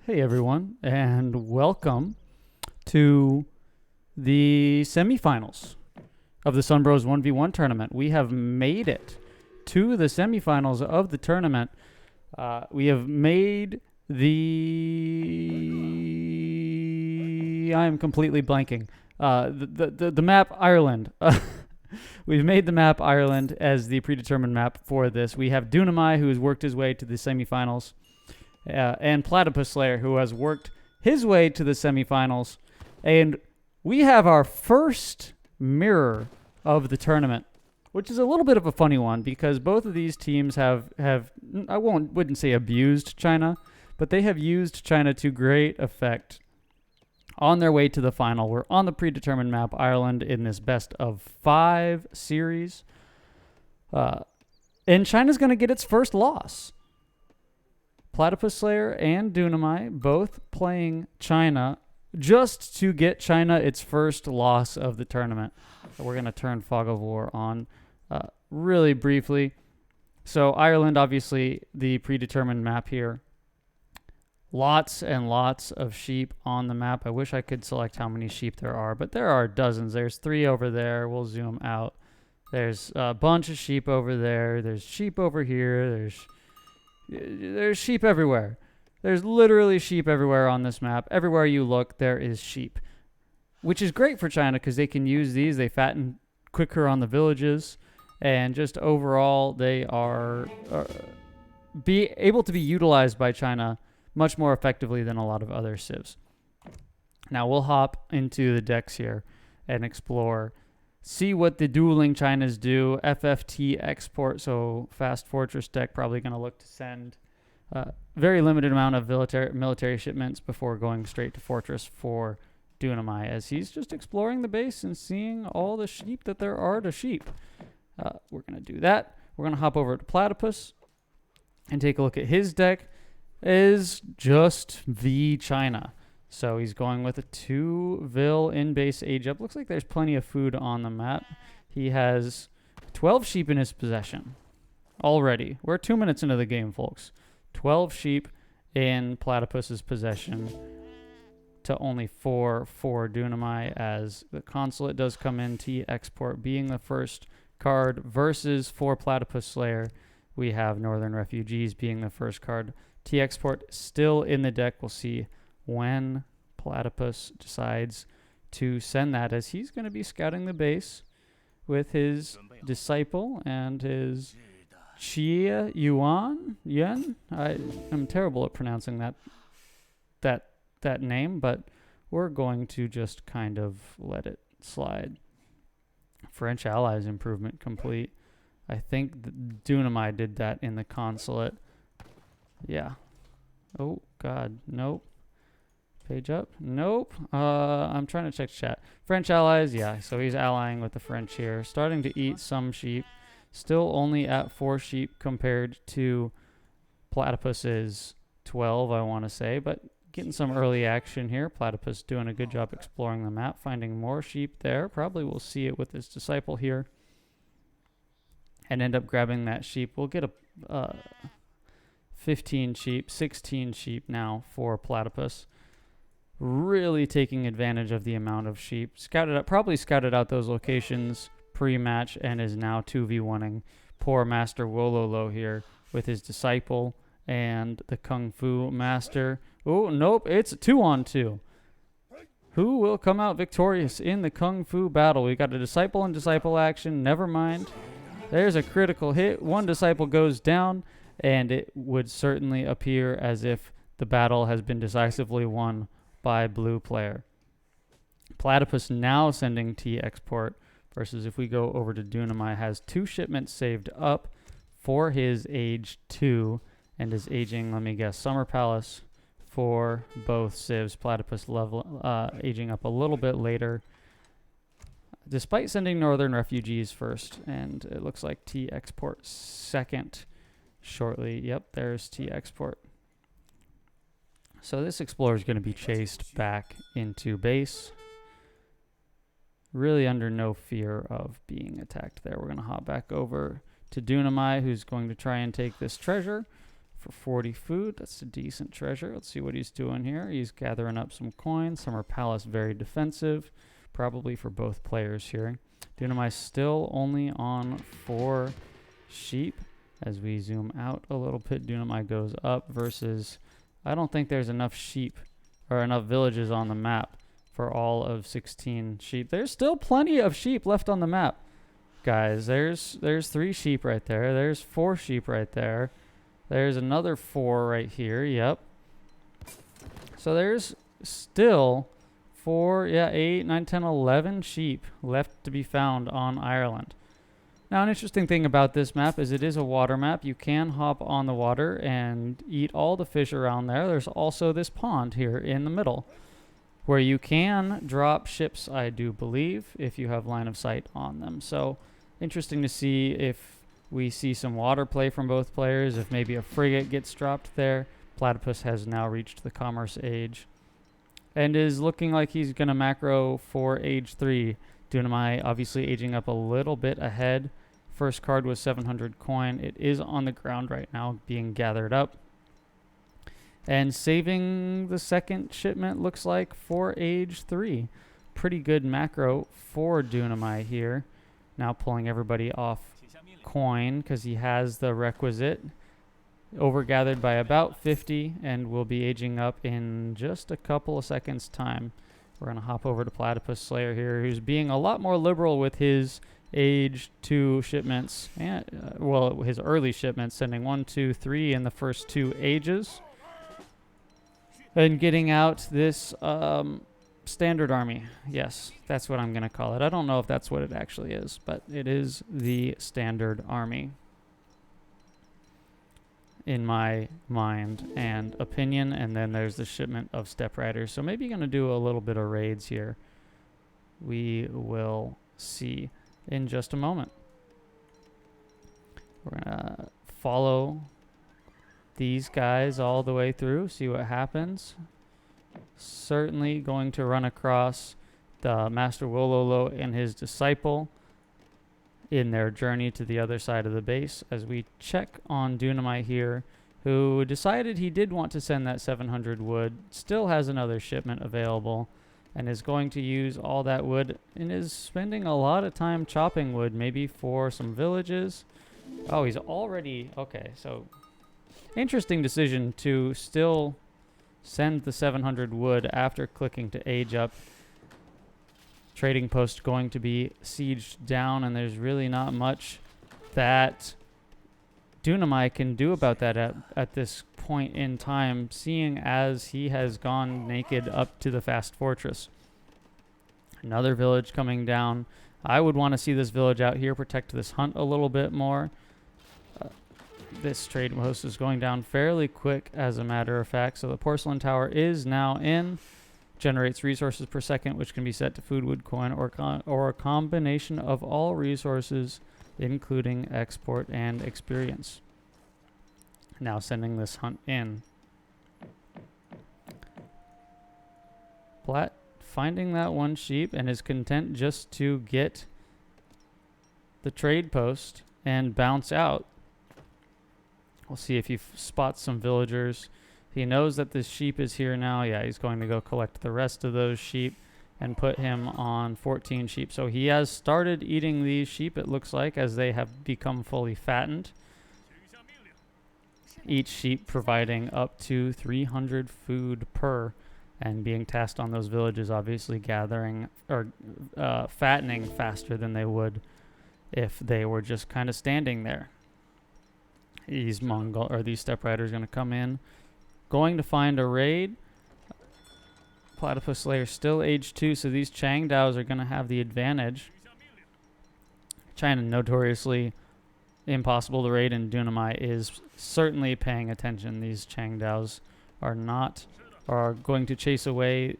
Hey everyone, and welcome to the semifinals of the Sunbros 1v1 tournament. We have made it to the semifinals of the tournament. We have made I am completely blanking. The map Ireland. We've made the map Ireland as the predetermined map for this. We have Dunamai, who has worked his way to the semifinals. And Platypus Slayer, who has worked his way to the semifinals. And we have our first mirror of the tournament, which is a little bit of a funny one because both of these teams have wouldn't say abused China, but they have used China to great effect on their way to the final. We're on the predetermined map Ireland in this best of 5 series. And China's going to get its first loss. Platypus Slayer and Dunamai both playing China just to get China its first loss of the tournament. We're going to turn Fog of War on really briefly. So Ireland, obviously, the predetermined map here. Lots and lots of sheep on the map. I wish I could select how many sheep there are, but there are dozens. There's 3 over there. We'll zoom out. There's a bunch of sheep over there. There's sheep over here. There's sheep everywhere. There's literally sheep everywhere on this map. Everywhere you look, there is sheep, which is great for China because they can use these. They fatten quicker on the villages, and just overall, they are be able to be utilized by China much more effectively than a lot of other civs. Now we'll hop into the decks here and explore. See what the dueling Chinas do. FFT export, so Fast Fortress deck probably going to look to send very limited amount of military shipments before going straight to Fortress for Dunamai, as he's just exploring the base and seeing all the sheep that there are to sheep. We're going to do that. We're going to hop over to Platypus and take a look at his deck. Is just V China. So he's going with a 2-vil in-base age up. Looks like there's plenty of food on the map. He has 12 sheep in his possession already. We're 2 minutes into the game, folks. 12 sheep in Platypus's possession to only 4 for Dunamai, as the consulate does come in. T export being the first card versus for Platypus Slayer. We have Northern Refugees being the first card. T export still in the deck. We'll see when Platypus decides to send that, as he's going to be scouting the base with his disciple and his Chia Yen. I am terrible at pronouncing that name, but we're going to just kind of let it slide. French allies improvement complete. I think Dunamai did that in the consulate. Yeah. Oh, God. Nope. Page up. Nope. I'm trying to check chat. French allies. Yeah, so he's allying with the French here. Starting to eat some sheep. Still only at 4 sheep compared to Platypus's 12, I want to say. But getting some early action here. Platypus doing a good job exploring the map. Finding more sheep there. Probably will see it with his disciple here. And end up grabbing that sheep. We'll get a 15 sheep, 16 sheep now for Platypus. Really taking advantage of the amount of sheep. Probably scouted out those locations pre-match and is now 2v1ing poor Master Wololo here with his disciple and the Kung Fu Master. Oh, nope, it's a 2-on-2. Who will come out victorious in the Kung Fu battle? We got a disciple and disciple action. Never mind. There's a critical hit. One disciple goes down, and it would certainly appear as if the battle has been decisively won by blue player. Platypus now sending T export versus, if we go over to Dunamai, has 2 shipments saved up for his age 2 and is aging, let me guess, Summer Palace for both civs. Platypus aging up a little bit later, despite sending Northern Refugees first, and it looks like T export second shortly. Yep, there's T export. So this explorer is going to be chased back into base. Really under no fear of being attacked there. We're going to hop back over to Dunamai, who's going to try and take this treasure for 40 food. That's a decent treasure. Let's see what he's doing here. He's gathering up some coins. Summer Palace very defensive, probably for both players here. Dunamai still only on 4 sheep. As we zoom out a little bit, Dunamai goes up versus, I don't think there's enough sheep or enough villages on the map for all of 16 sheep. There's still plenty of sheep left on the map, guys. There's 3 sheep right there. There's 4 sheep right there. There's another 4 right here. Yep. So there's still 4, 8, 9, 10, 11 sheep left to be found on Ireland. Now, an interesting thing about this map is it is a water map. You can hop on the water and eat all the fish around there. There's also this pond here in the middle where you can drop ships, I do believe, if you have line of sight on them. So interesting to see if we see some water play from both players, if maybe a frigate gets dropped there. Platypus has now reached the commerce age and is looking like he's going to macro for age 3. Dunamai obviously aging up a little bit ahead. First card was 700 coin. It is on the ground right now being gathered up. And saving the second shipment looks like for age 3. Pretty good macro for Dunamai here. Now pulling everybody off coin because he has the requisite. Overgathered by about 50 and will be aging up in just a couple of seconds time. We're going to hop over to Platypus Slayer here, who's being a lot more liberal with his age 2 shipments. And, his early shipments, sending 1, 2, 3 in the first 2 ages. And getting out this standard army. Yes, that's what I'm going to call it. I don't know if that's what it actually is, but it is the standard army in my mind and opinion. And then there's the shipment of Step Riders. So maybe going to do a little bit of raids here. We will see in just a moment. We're going to follow these guys all the way through, see what happens. Certainly going to run across the Master Wololo and his disciple in their journey to the other side of the base as we check on Dunamai here, who decided he did want to send that 700 wood, still has another shipment available, and is going to use all that wood and is spending a lot of time chopping wood, maybe for some villages. Oh, he's already... Okay, so interesting decision to still send the 700 wood after clicking to age up. Trading post going to be sieged down, and there's really not much that Dunamai can do about that at this point in time, seeing as he has gone naked up to the fast fortress. Another village coming down. I would want to see this village out here protect this hunt a little bit more. This trade post is going down fairly quick, as a matter of fact. So the porcelain tower is now in. Generates resources per second, which can be set to food, wood, coin, or a combination of all resources, including export and experience. Now sending this hunt in. Plat finding that one sheep and is content just to get the trade post and bounce out. We'll see if he spots some villagers. He knows that this sheep is here now. Yeah, he's going to go collect the rest of those sheep and put him on 14 sheep. So he has started eating these sheep, it looks like, as they have become fully fattened. Each sheep providing up to 300 food per, and being tasked on those villages, obviously gathering or fattening faster than they would if they were just kind of standing there. These these step riders going to come in. Going to find a raid. Platypus Slayer still age 2, so these Changdaos are going to have the advantage. China notoriously impossible to raid, and Dunamai is certainly paying attention. These Changdaos are going to chase away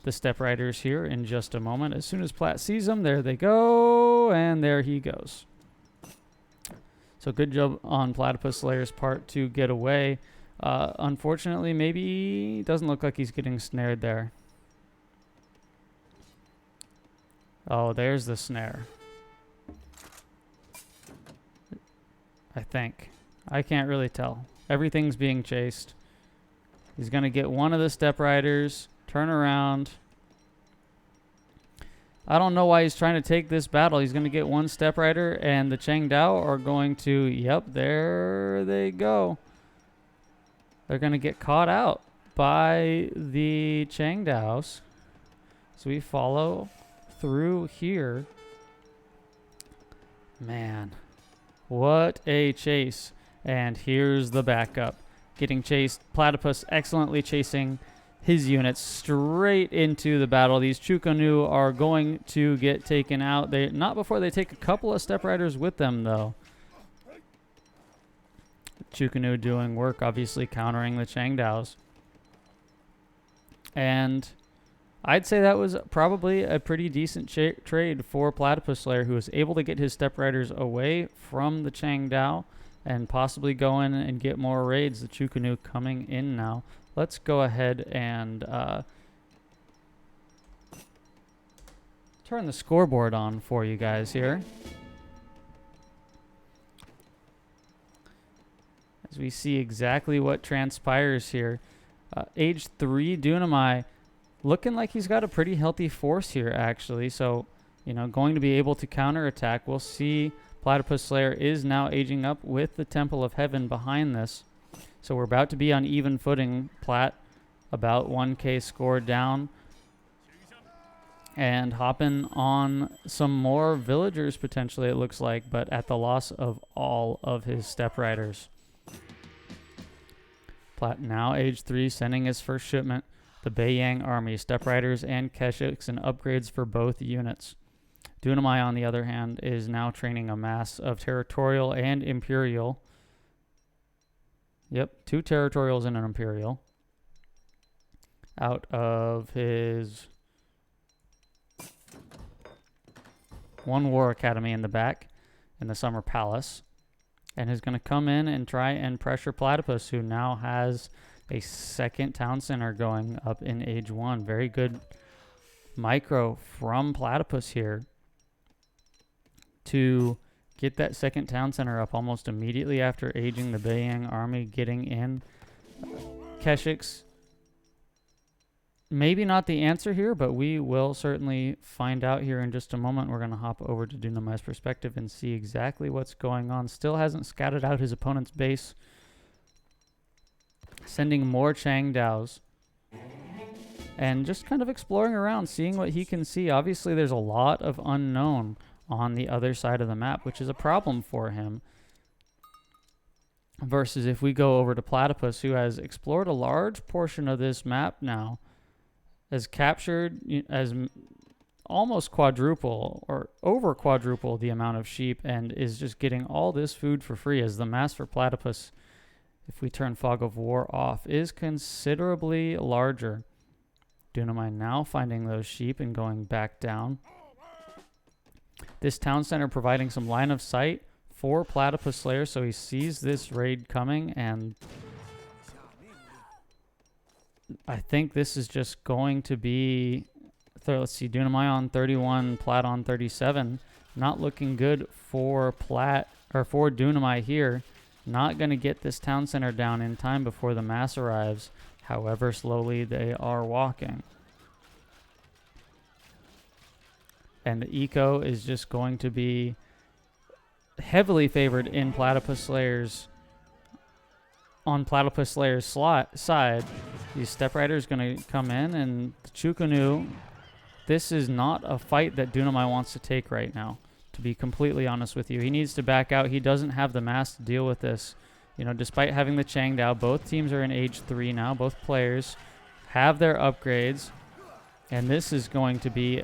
the step riders here in just a moment. As soon as Plat sees them, there they go, and there he goes. So good job on Platypus Slayer's part to get away. Unfortunately, maybe doesn't look like he's getting snared there. Oh, there's the snare. I think. I can't really tell. Everything's being chased. He's going to get one of the step riders, turn around. I don't know why he's trying to take this battle. He's going to get one step rider, and the Changdao are going to, yep, there they go. They're going to get caught out by the Changdaos. So we follow through here. Man, what a chase. And here's the backup. Getting chased. Platypus excellently chasing his units straight into the battle. These Chukonu are going to get taken out. They not before they take a couple of step riders with them, though. Chukonu doing work, obviously countering the Changdaos. And I'd say that was probably a pretty decent trade for Platypus Slayer, who was able to get his step riders away from the Changdao and possibly go in and get more raids. The Chukonu coming in now. Let's go ahead and turn the scoreboard on for you guys here. As we see exactly what transpires here. Age 3 Dunamai looking like he's got a pretty healthy force here, actually. So, you know, going to be able to counterattack. We'll see. Platypus Slayer is now aging up with the Temple of Heaven behind this. So we're about to be on even footing. Plat about 1k score down. And hopping on some more villagers potentially, it looks like, but at the loss of all of his step riders. Plat now age 3, sending his first shipment. The Beiyang army, step riders and Keshiks, and upgrades for both units. Dunamai, on the other hand, is now training a mass of territorial and imperial. Yep, 2 territorials and an imperial. Out of his 1 war academy in the back in the Summer Palace. And is going to come in and try and pressure Platypus, who now has a second town center going up in age 1. Very good micro from Platypus here to get that second town center up almost immediately after aging the Beiyang army getting in. Keshiks, maybe not the answer here, but we will certainly find out here in just a moment. We're going to hop over to Dunamai's perspective and see exactly what's going on. Still hasn't scouted out his opponent's base. Sending more Changdaos. And just kind of exploring around, seeing what he can see. Obviously, there's a lot of unknown on the other side of the map, which is a problem for him. Versus if we go over to Platypus, who has explored a large portion of this map now, has captured as almost quadruple or over quadruple the amount of sheep, and is just getting all this food for free, as the mass for Platypus, if we turn Fog of War off, is considerably larger. Dunamai now finding those sheep and going back down. This town center providing some line of sight for Platypus Slayer, so he sees this raid coming, and I think this is just going to be, let's see, Dunamai on 31, Plat on 37. Not looking good for Plat, or for Dunamai here. Not going to get this town center down in time before the mass arrives, however slowly they are walking. And the eco is just going to be heavily favored in Platypus Slayer's, on Platypus Slayer's side. These step riders going to come in, and the Chukonu, this is not a fight that Dunamai wants to take right now, to be completely honest with you. He needs to back out. He doesn't have the mass to deal with this. You know, despite having the Changdao, both teams are in age 3 now. Both players have their upgrades, and this is going to be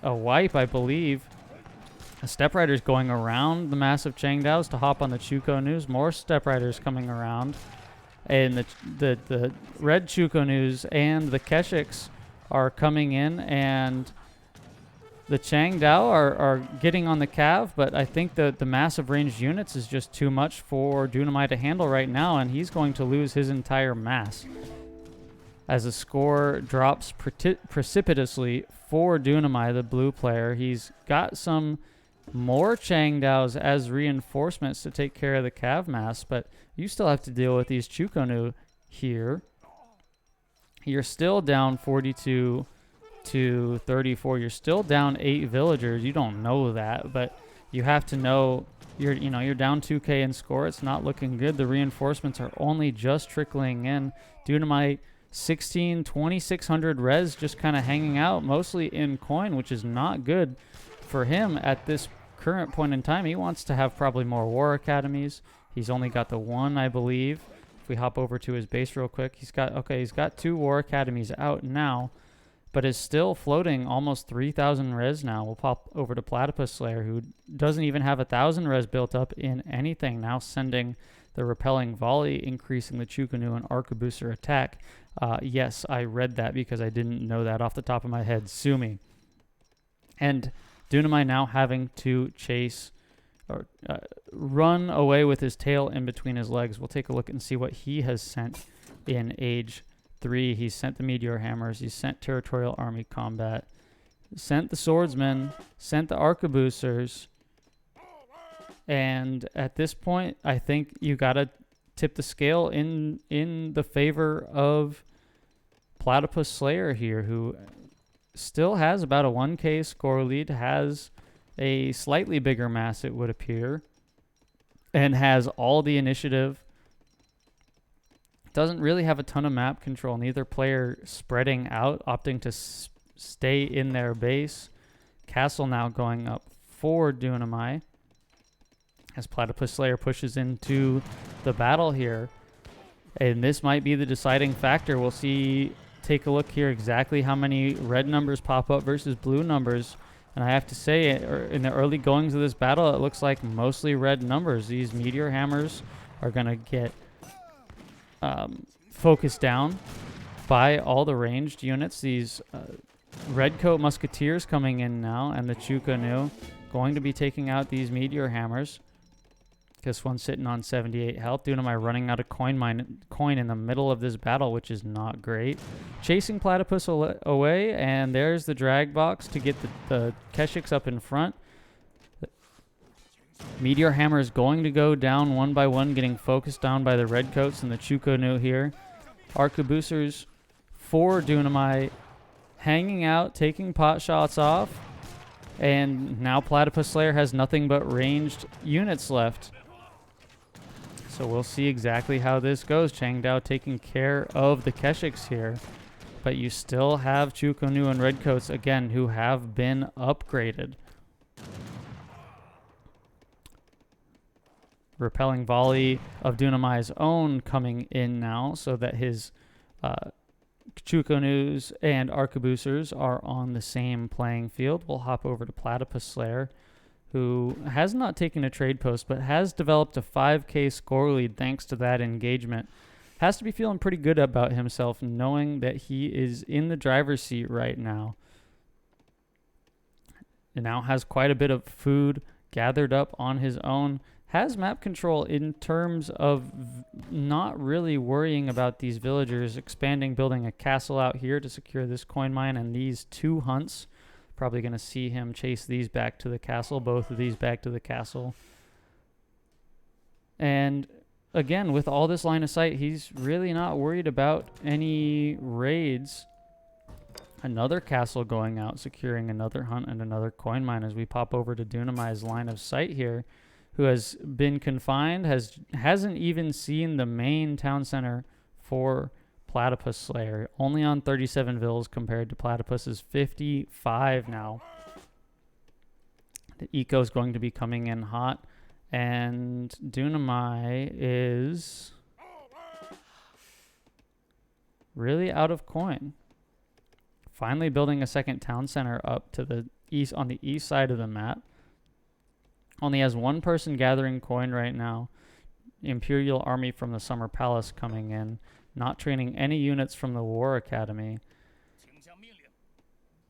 a wipe, I believe. A step riders going around the massive Changdaos to hop on the Chukonus. More step riders coming around. And the red Chukonus and the Keshiks are coming in, and the Changdao are getting on the Cav, but I think that the massive ranged units is just too much for Dunamai to handle right now, and he's going to lose his entire mass. As the score drops precipitously for Dunamai, the blue player, he's got some more Changdaos as reinforcements to take care of the Cav mass, but you still have to deal with these Chukonu here. You're still down 42 to 34. You're still down 8 villagers. You don't know that, but you have to know you're down 2k in score. It's not looking good. The reinforcements are only just trickling in. Dunamite 2600 res just kind of hanging out, mostly in coin, which is not good for him at this current point in time. He wants to have probably more war academies. He's only got the one, I believe. If we hop over to his base real quick, he's got 2 war academies out now, but is still floating almost 3,000 res now. We'll pop over to Platypus Slayer, who doesn't even have 1,000 res built up in anything, now sending the repelling volley, increasing the Chukanu and Arquebuser attack. Yes, I read that because I didn't know that off the top of my head. Sue me. And Dunamai now having to chase or run away with his tail in between his legs. We'll take a look and see what he has sent in Age 3. He's sent the Meteor Hammers. He's sent Territorial Army Combat. Sent the Swordsmen. Sent the Arquebusers. And at this point, I think you got to tip the scale in the favor of Platypus Slayer here, who still has about a 1k score lead, has a slightly bigger mass, it would appear, and has all the initiative. Doesn't really have a ton of map control. Neither player spreading out, opting to stay in their base. Castle now going up for Dunamai as Platypus Slayer pushes into the battle here. And this might be the deciding factor. We'll see, take a look here exactly how many red numbers pop up versus blue numbers. And I have to say, in the early goings of this battle, it looks like mostly red numbers. These Meteor Hammers are going to get focused down by all the ranged units. These Redcoat Musketeers coming in now, and the Chukanu going to be taking out these Meteor Hammers. This one's sitting on 78 health. Dunamai running out of coin in the middle of this battle, which is not great. Chasing Platypus away, and there's the drag box to get the Keshiks up in front. Meteor Hammer is going to go down one by one, getting focused down by the Redcoats and the Chukonu here. Arquebusers for Dunamai hanging out, taking pot shots off. And now Platypus Slayer has nothing but ranged units left. So we'll see exactly how this goes. Changdao taking care of the Keshiks here. But you still have Chukonu and Redcoats, again, who have been upgraded. Repelling volley of Dunamai's own coming in now, so that his Chukonus and Arquebusers are on the same playing field. We'll hop over to Platypus Slayer, who has not taken a trade post, but has developed a 5k score lead thanks to that engagement. Has to be feeling pretty good about himself, knowing that he is in the driver's seat right now. And now has quite a bit of food gathered up on his own. Has map control in terms of not really worrying about these villagers expanding, building a castle out here to secure this coin mine and these 2 hunts. Probably going to see him chase these back to the castle, both of these back to the castle. And again, with all this line of sight, he's really not worried about any raids. Another castle going out, securing another hunt and another coin mine as we pop over to Dunamai's line of sight here, who has been confined, hasn't even seen the main town center for Platypus Slayer. Only on 37 vills compared to Platypus's 55 now. The eco is going to be coming in hot, and Dunamai is really out of coin. Finally building a second town center up to the east, on the east side of the map. Only has one person gathering coin right now. Imperial Army from the Summer Palace coming in. Not training any units from the War Academy.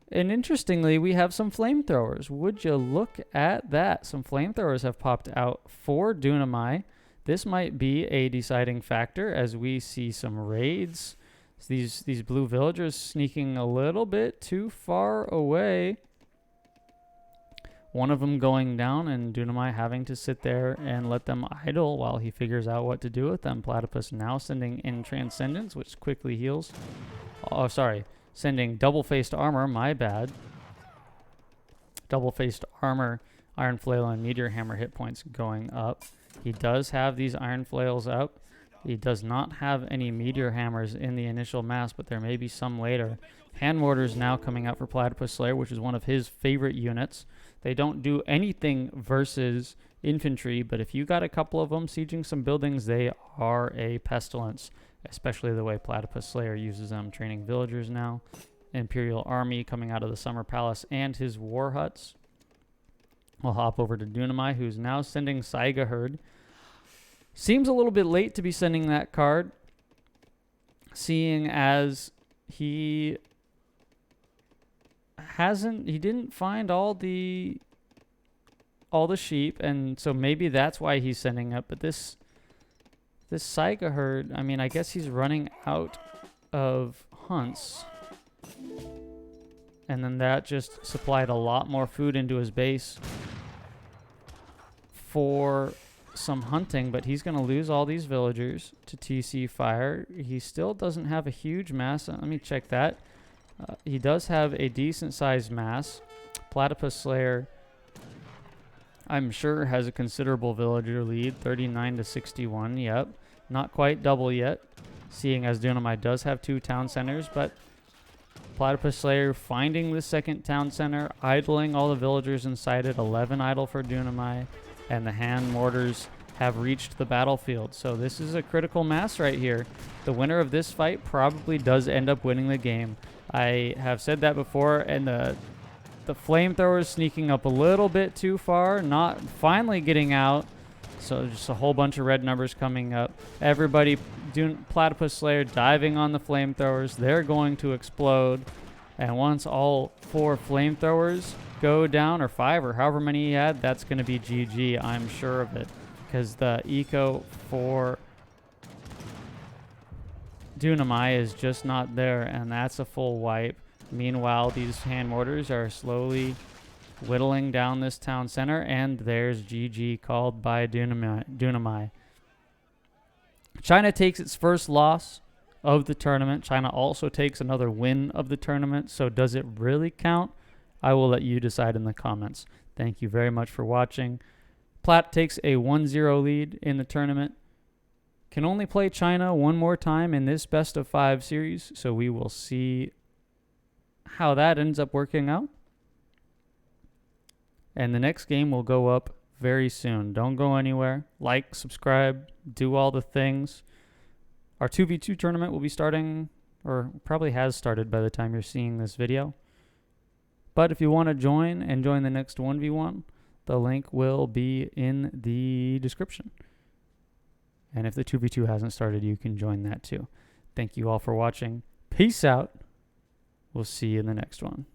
And interestingly, we have some flamethrowers. Would you look at that? Some flamethrowers have popped out for Dunamai. This might be a deciding factor as we see some raids. These blue villagers sneaking a little bit too far away. one of them going down and Dunamai having to sit there and let them idle while he figures out what to do with them. Platypus now sending in Transcendence, which quickly heals. Oh, sorry. Sending double-faced armor. My bad. Double-faced armor, Iron Flail, and Meteor Hammer hit points going up. He does have these Iron Flails up. He does not have any Meteor Hammers in the initial mass, but there may be some later. Hand Mortars now coming out for Platypus Slayer, which is one of his favorite units. They don't do anything versus infantry, but if you got a couple of them sieging some buildings, they are a pestilence, especially the way Platypus Slayer uses them. Training villagers now. Imperial Army coming out of the Summer Palace and his war huts. We'll hop over to Dunamai, who's now sending Saiga Herd. Seems a little bit late to be sending that card, seeing as he didn't find all the sheep, and so maybe that's why he's sending up. But this Saiga Herd, I mean, I guess he's running out of hunts, and then that just supplied a lot more food into his base for some hunting, but he's going to lose all these villagers to TC Fire. He still doesn't have a huge mass. Let me check that. He does have a decent sized mass. Platypus Slayer, I'm sure, has a considerable villager lead, 39 to 61. Yep, not quite double yet, seeing as Dunamai does have 2 town centers, but Platypus Slayer finding the second town center, idling all the villagers inside it. 11 idle for Dunamai, and the hand mortars have reached the battlefield. So this is a critical mass right here. The winner of this fight probably does end up winning the game. I have said that before, and the flamethrowers sneaking up a little bit too far, not finally getting out. So just a whole bunch of red numbers coming up. Everybody doing Platypus Slayer diving on the flamethrowers. They're going to explode. And once all 4 flamethrowers go down, or 5, or however many he had, that's going to be GG. I'm sure of it. Because the eco for Dunamai is just not there, and that's a full wipe. Meanwhile, these hand mortars are slowly whittling down this town center, and there's GG called by Dunamai. China takes its first loss of the tournament. China also takes another win of the tournament, so does it really count? I will let you decide in the comments. Thank you very much for watching. Platt takes a 1-0 lead in the tournament. Can only play China one more time in this best of 5 series, so we will see how that ends up working out. And the next game will go up very soon. Don't go anywhere. Like, subscribe, do all the things. Our 2v2 tournament will be starting, or probably has started by the time you're seeing this video. But if you want to join and join the next 1v1, the link will be in the description. And if the 2v2 hasn't started, you can join that too. Thank you all for watching. Peace out. We'll see you in the next one.